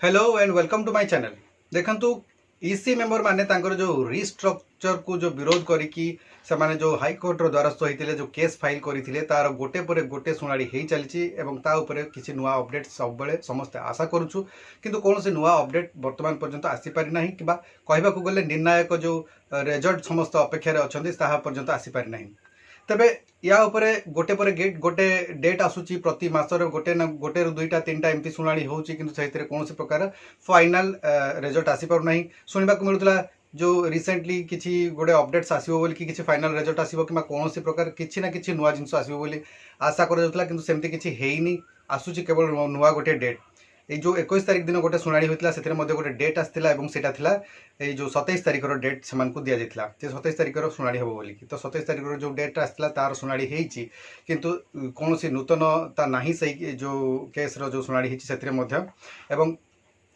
Hello and welcome to my channel. देखंतु EC member माने तांकर जो रिस्ट्रक्चर को जो विरोध करिकी से माने जो हाई कोर्ट रो द्वारस्थ होइतिले जो केस फाइल करिथिले तार गोटे पर गोटे सुनाड़ी हेई चलची एवं ता ऊपर किछि नुवा अपडेट सब बेले समस्त आशा करूछु किंतु कोन से नुवा अपडेट वर्तमान पर्यंत आसी पारि नाही किबा कहबा को गले निर्णायक जो रिजल्ट समस्त अपेक्षा रे अछंती ताहा पर्यंत आसी पारि नाही। तेबे या उपरे गोटे पर गोटे डेट आसुची प्रति मासर गोटे ना गोटे रु दुईटा तीनटा एमती सुनाड़ी होउची किंतु सेहितरे कोनोसी प्रकार फाइनल रिजल्ट आसी पारु नाही। सुनिबा को मिलुतला जो रिसेंटली किछि गोटे अपडेट्स आसीबो बोली कि किछि फाइनल रिजल्ट आसीबो किमा कोनोसी प्रकार किछि ना किछि नुवा जिंस आसीबो बोली आशा कर जाउतला किंतु सेमती किछि हेइनी। आसुची केवल नुवा गोटे डेट ये जो 21 तारीख दिन गोटे सुनाड़ी होता से गोटे डेट आसाला और ये जो 27 तारीख डेट से दि जाता 27 तारीख सुनाड़ी हम बोलिकी तो 27 तारीख जो डेट आसाला तार सुनाड़ी होती किंतु कौन सी नूतनता नहीं से जो केस जो सुनाड़ी होती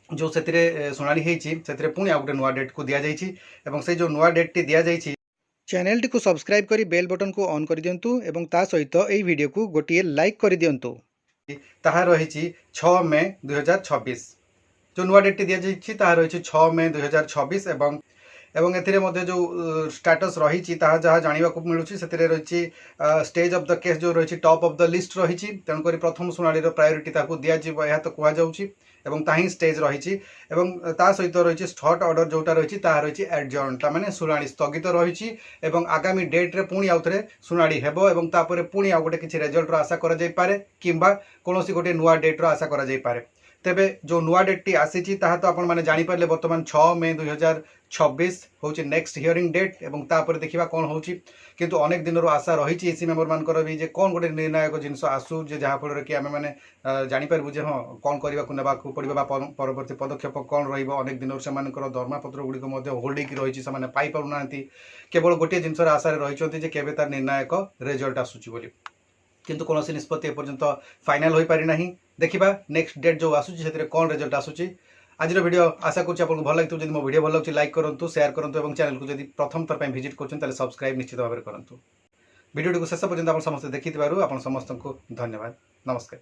जो से सुनाड़ी होती पुणी आ गए नुआ डेट को दि जाइए से जो नुआ डेट टी दि जाइए चैनल टी को सब्सक्राइब कर बेल बटन को ऑन कर दिंतु एवं ता सहित यही वीडियो को गोटे लाइक कर दिंतु। ताहा रही 6 मे 2026 जो नुआ डेट दि जाइए ताहा रही 6 मे 2026 एवं एथिरे मध्य जो स्टेटस रही जहाँ जाना मिलूँ से रही स्टेज ऑफ द केस जो रही टॉप ऑफ द लिस्ट रही तेणुक प्रथम शुणाणी प्रायोरिटी दिज्व यह तो कहुच्छी ताही स्टेज रही सहित रही थर्ड ऑर्डर जोटा रही रही एडजर्न ताने शुणाणी स्थगित रही आगामी डेट्रे पुणी आउ थे शुणाणी हेबो पुणी आउ गोटे किसी रिजल्टर आशा करे किंबा कौन गोटे नुआ डेट्र आशा करे। तेबे जो नुआ डेट टी आसी तो आपण मैंने जानीपारे बर्तमान 6 मे 2026 हूँ नेक्स्ट हियरिंग डेट एवं तापर देखा कौन हो किंतु अनेक दिन आशा रही ईसी मेंबर मानकर भी जे कौन गोटे निर्णायक जिनस आसू जे जहाँफल कि आम मैंने जानीपारू जे हाँ कौन करने को पड़ा परवर्ती पदक्षेप कौन रनेक दिन से दरमा पत्र गुड़िक होल्ड रही से पाईपारूना केवल गोटे जिनस आशार रही केवे तार निर्णायक रिजल्ट आसूची बोली किंतु कौन निष्पत्ति एपर्यंत फाइनाल हो पारि नहीं। देखा नेक्स्ट डेट जो आसूची से कौन रिजल्ट आसूची। आज वीडियो आशा करूँ आपको भल लगे मो वीडियो भल लगे लाइक करूँ शेयर करूँ और चैनल को जब प्रथम थर विजिट कर सब्सक्राइब निश्चित भाव में करूँ। वीडियो को शेष पर्यंत आप समस्त देखी आप समस्त को धन्यवाद। नमस्कार।